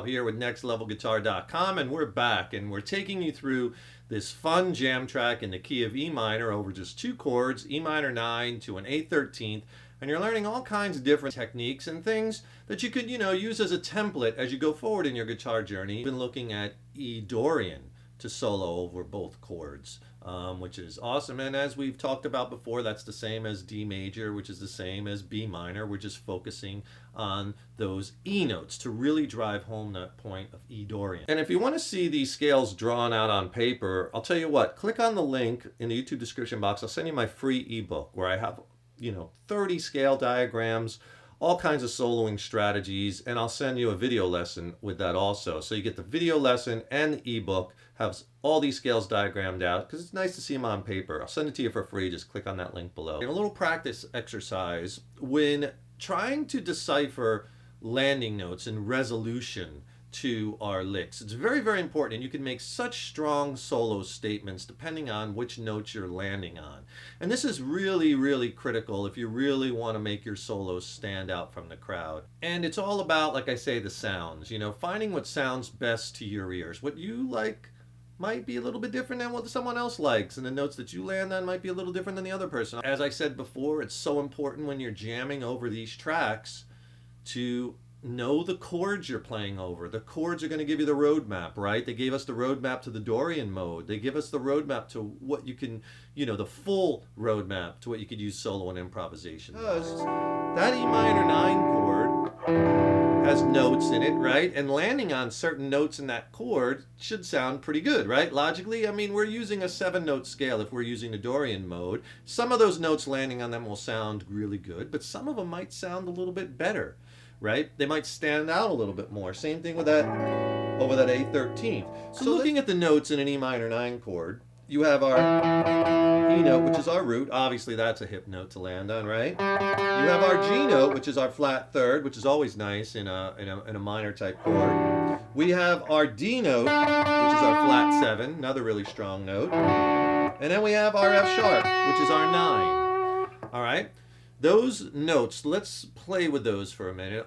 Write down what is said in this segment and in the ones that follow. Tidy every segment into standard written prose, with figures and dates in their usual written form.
Here with NextLevelGuitar.com, and we're back, and we're taking you through this fun jam track in the key of E minor over just 2 chords, E minor 9 to an A13th, and you're learning all kinds of different techniques and things that you could, use as a template as you go forward in your guitar journey. We've been looking at E Dorian to solo over both chords, which is awesome. And as we've talked about before, that's the same as D major, which is the same as B minor. We're just focusing on those E notes to really drive home that point of E Dorian. And if you want to see these scales drawn out on paper, I'll tell you what, click on the link in the YouTube description box. I'll send you my free ebook where I have 30 scale diagrams, all kinds of soloing strategies, and I'll send you a video lesson with that also. So you get the video lesson and the ebook, have all these scales diagrammed out, because it's nice to see them on paper. I'll send it to you for free. Just click on that link below. And a little practice exercise when trying to decipher landing notes and resolution to our licks. It's very, very important, and you can make such strong solo statements depending on which notes you're landing on. And this is really, really critical if you really want to make your solos stand out from the crowd. And it's all about, like I say, the sounds. Finding what sounds best to your ears. What you like might be a little bit different than what someone else likes, and the notes that you land on might be a little different than the other person. As I said before, it's so important when you're jamming over these tracks to know the chords you're playing over. The chords are going to give you the roadmap, right? They gave us the roadmap to the Dorian mode. They give us the roadmap to what you can, the full roadmap to what you could use solo and improvisation. That E minor 9 chord has notes in it, right? And landing on certain notes in that chord should sound pretty good, right? Logically, we're using a 7-note scale if we're using the Dorian mode. Some of those notes landing on them will sound really good, but some of them might sound a little bit better, right? They might stand out a little bit more. Same thing with that over that A13th. So looking at the notes in an E minor 9 chord, you have our E note, which is our root. Obviously, that's a hip note to land on, right? You have our G note, which is our flat third, which is always nice in a minor type chord. We have our D note, which is our flat 7, another really strong note. And then we have our F sharp, which is our 9. All right? Those notes, let's play with those for a minute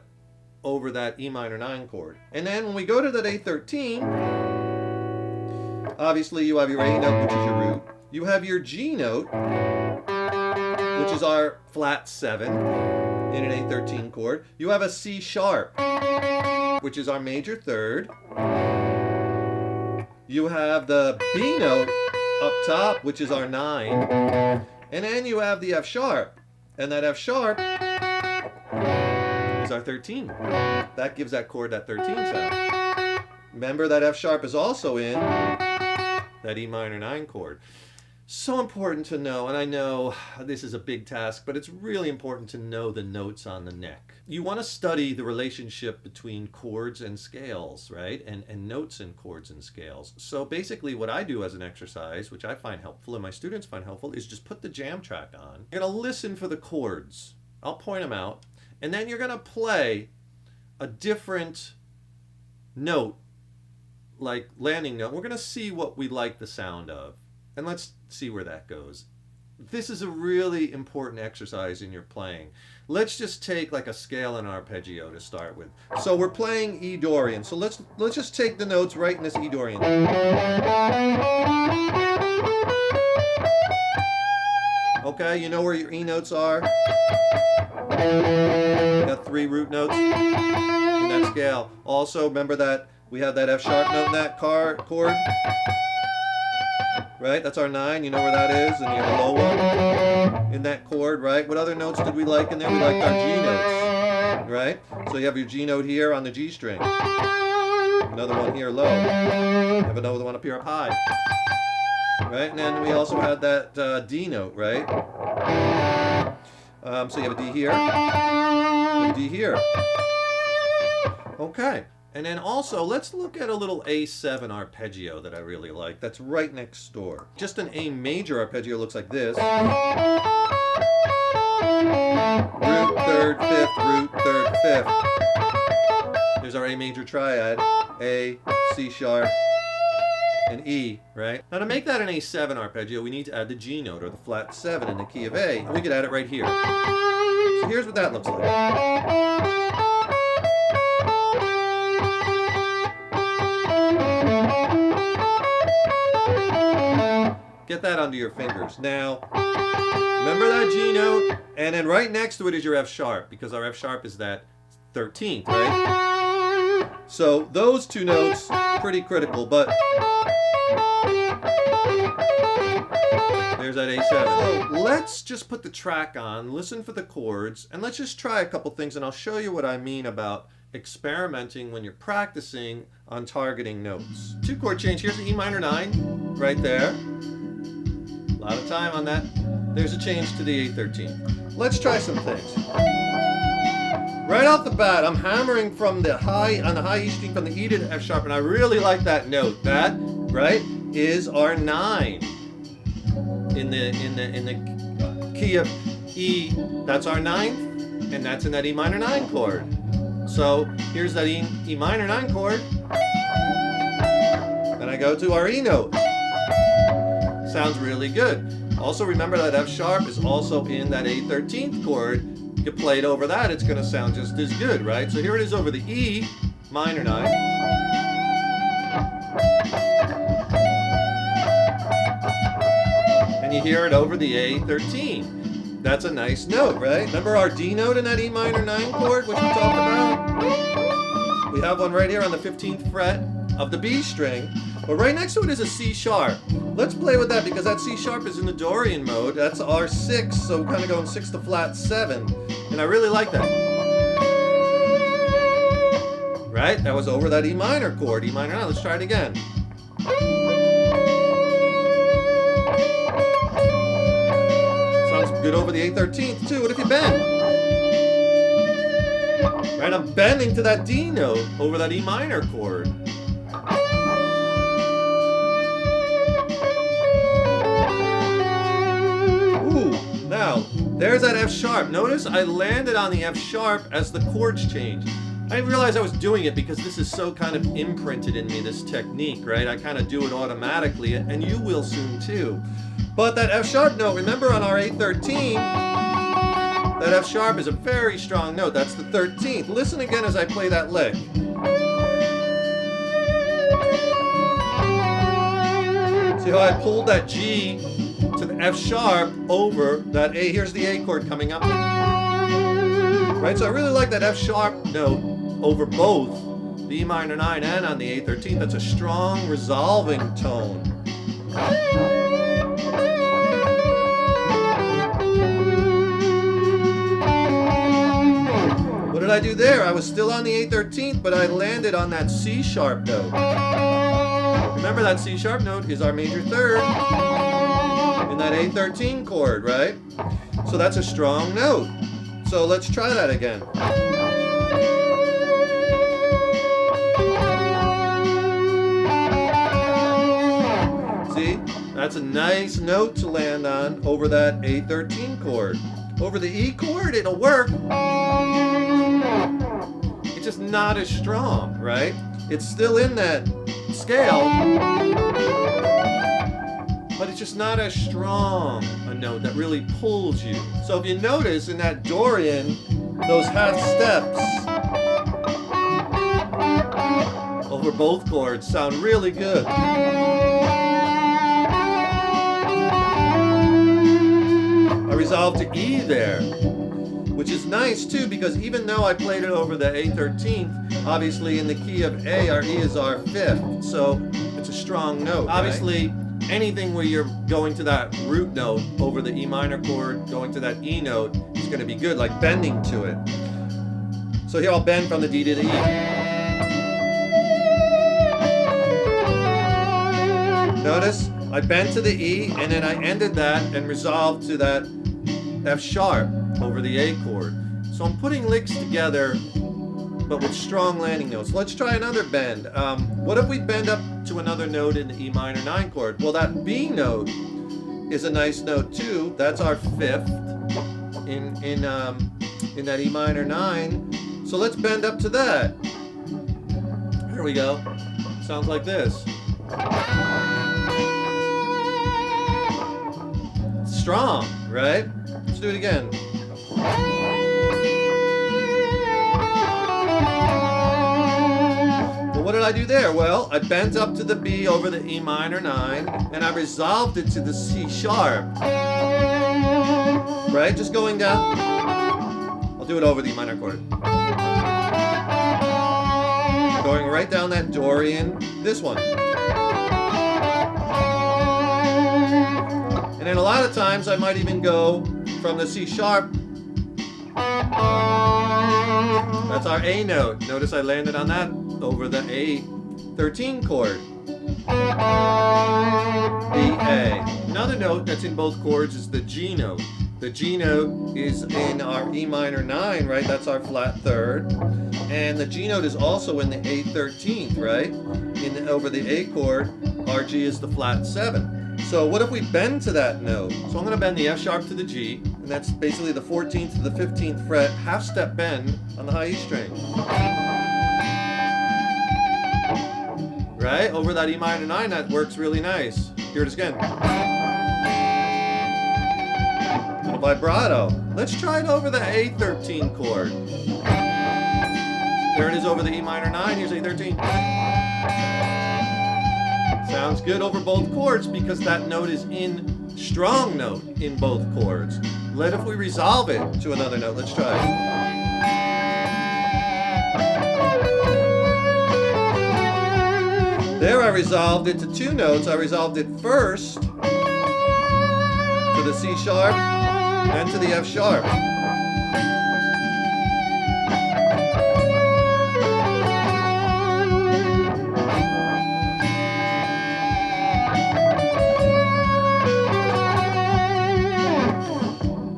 over that E minor 9 chord. And then when we go to that A13, obviously you have your A note, which is your root. You have your G note, which is our flat 7 in an A13 chord. You have a C sharp, which is our major third. You have the B note up top, which is our 9. And then you have the F sharp. And that F sharp is our 13. That gives that chord that 13 sound. Remember that F sharp is also in that E minor 9 chord. So important to know, and I know this is a big task, but it's really important to know the notes on the neck. You want to study the relationship between chords and scales, right? And notes in chords and scales. So basically what I do as an exercise, which I find helpful and my students find helpful, is just put the jam track on. You're going to listen for the chords. I'll point them out. And then you're going to play a different note, like landing note. We're going to see what we like the sound of. And let's see where that goes. This is a really important exercise in your playing. Let's just take like a scale and arpeggio to start with. So we're playing E Dorian. So let's just take the notes right in this E Dorian. Okay, you know where your E notes are? You got 3 root notes in that scale. Also, remember that we have that F sharp note in that chord. Right, that's our 9, you know where that is, and you have a low one in that chord, right? What other notes did we like in there? We liked our G notes, right? So you have your G note here on the G string. Another another one here low. You have another one up here up high. Right? And then we also had that D note, right? So you have a D here, a D here. Okay. And then also, let's look at a little A7 arpeggio that I really like. That's right next door. Just an A major arpeggio looks like this. Root, third, fifth, root, third, fifth. There's our A major triad. A, C sharp, and E, right? Now to make that an A7 arpeggio, we need to add the G note, or the flat 7 in the key of A, and we could add it right here. So here's what that looks like. Get that under your fingers. Now, remember that G note, and then right next to it is your F sharp, because our F sharp is that 13th, right? So those two notes, pretty critical, but there's that A7. So let's just put the track on, listen for the chords, and let's just try a couple things, and I'll show you what I mean about experimenting when you're practicing on targeting notes. 2 chord change. Here's the E minor 9, right there. A lot of time on that. There's a change to the A13. Let's try some things. Right off the bat, I'm hammering from the high, on the high E string from the E to the F sharp, and I really like that note. That, right, is our 9 in the key of E. That's our 9th, and that's in that E minor 9 chord. So here's that E minor 9 chord. Then I go to our E note. Sounds really good. Also remember that F sharp is also in that A13th chord. You play it over that, it's going to sound just as good, right? So here it is over the E minor 9. And you hear it over the A13. That's a nice note, right? Remember our D note in that E minor 9 chord, which we talked about? We have one right here on the 15th fret of the B string. But right next to it is a C sharp. Let's play with that because that C sharp is in the Dorian mode. That's our 6, so we're kind of going 6 to flat 7. And I really like that. Right? That was over that E minor chord, E minor 9. Let's try it again. Sounds good over the A13th too. What if you bend? Right? I'm bending to that D note over that E minor chord. Now, there's that F sharp. Notice I landed on the F sharp as the chords change. I didn't realize I was doing it because this is so kind of imprinted in me, this technique, right? I kind of do it automatically, and you will soon too. But that F sharp note, remember on our A13, that F sharp is a very strong note. That's the 13th. Listen again as I play that lick. See how I pulled that G to the F sharp over that A. Here's the A chord coming up. Right, so I really like that F sharp note over both the E minor 9 and on the A13. That's a strong resolving tone. What did I do there? I was still on the A13th, but I landed on that C sharp note. Remember that C sharp note is our major 3rd. In that A13 chord, right? So that's a strong note. So let's try that again. See? That's a nice note to land on over that A13 chord. Over the E chord, it'll work. It's just not as strong, right? It's still in that scale, but it's just not as strong a note that really pulls you. So if you notice in that Dorian, those half steps over both chords sound really good. I resolved to E there, which is nice too, because even though I played it over the A13th, obviously in the key of A, our E is our 5th, so it's a strong note. Obviously, right? Anything where you're going to that root note over the E minor chord, going to that E note, is going to be good, like bending to it. So here I'll bend from the D to the E. Notice I bent to the E and then I ended that and resolved to that F sharp over the A chord. So I'm putting licks together but with strong landing notes. Let's try another bend. What if we bend up to another note in the E minor 9 chord? Well, that B note is a nice note too. That's our 5th in that E minor 9. So let's bend up to that. Here we go. Sounds like this. Strong, right? Let's do it again. Well, what did I do there? Well, I bent up to the B over the E minor 9, and I resolved it to the C sharp. Right? Just going down. I'll do it over the E minor chord. Going right down that Dorian, this one. And then a lot of times I might even go from the C sharp. That's our A note. Notice I landed on that over the A13 chord. B, A. Another note that's in both chords is the G note. The G note is in our E minor 9, right? That's our flat 3rd. And the G note is also in the A13th, right? Over the A chord, our G is the flat 7. So what if we bend to that note? So I'm going to bend the F sharp to the G, and that's basically the 14th to the 15th fret, half step bend on the high E string. Right? Over that E minor 9, that works really nice. Here it is again. Little vibrato. Let's try it over the A13 chord. There it is over the E minor 9, here's A13. Sounds good over both chords because that note is in strong note in both chords. If we resolve it to another note, let's try it. There I resolved it to 2 notes. I resolved it first to the C sharp, then to the F sharp.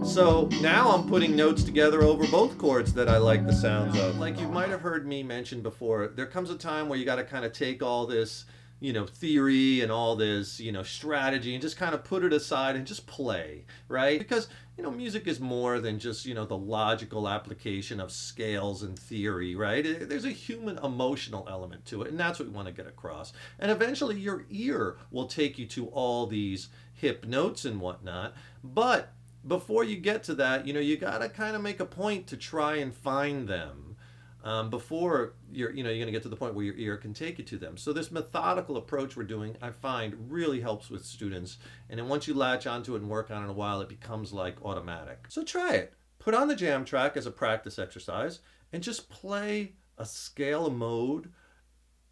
So now I'm putting notes together over both chords that I like the sounds of. Like you might have heard me mention before, there comes a time where you got to kind of take all this, theory and all this, strategy and just kind of put it aside and just play, right? Because, music is more than just, the logical application of scales and theory, right? There's a human emotional element to it, and that's what we want to get across. And eventually your ear will take you to all these hip notes and whatnot, but before you get to that, you got to kind of make a point to try and find them before you're going to get to the point where your ear can take you to them. So this methodical approach we're doing, I find, really helps with students. And then once you latch onto it and work on it a while, it becomes like automatic. So try it. Put on the jam track as a practice exercise and just play a scale, a mode,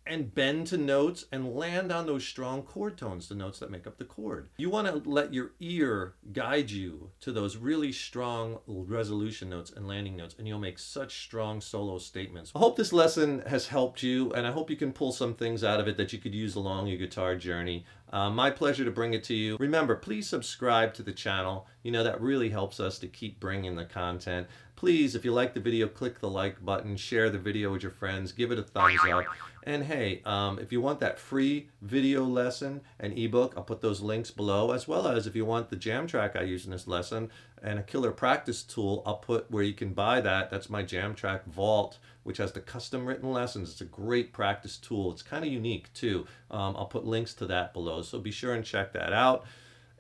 and bend to notes and land on those strong chord tones, the notes that make up the chord. You want to let your ear guide you to those really strong resolution notes and landing notes, and you'll make such strong solo statements. I hope this lesson has helped you, and I hope you can pull some things out of it that you could use along your guitar journey. My pleasure to bring it to you. Remember, please subscribe to the channel. That really helps us to keep bringing the content. Please, if you like the video, click the like button, share the video with your friends, give it a thumbs up. And hey, if you want that free video lesson and ebook, I'll put those links below, as well as if you want the jam track I use in this lesson and a killer practice tool, I'll put where you can buy that. That's my jam track vault, which has the custom written lessons. It's a great practice tool. It's kind of unique too. I'll put links to that below, so be sure and check that out.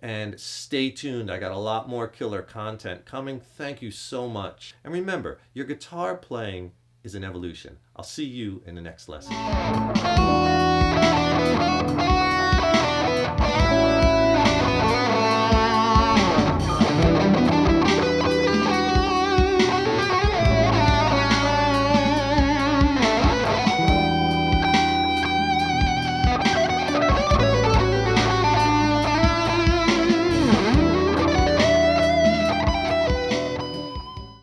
And stay tuned. I got a lot more killer content coming. Thank you so much. And remember, your guitar playing is an evolution. I'll see you in the next lesson.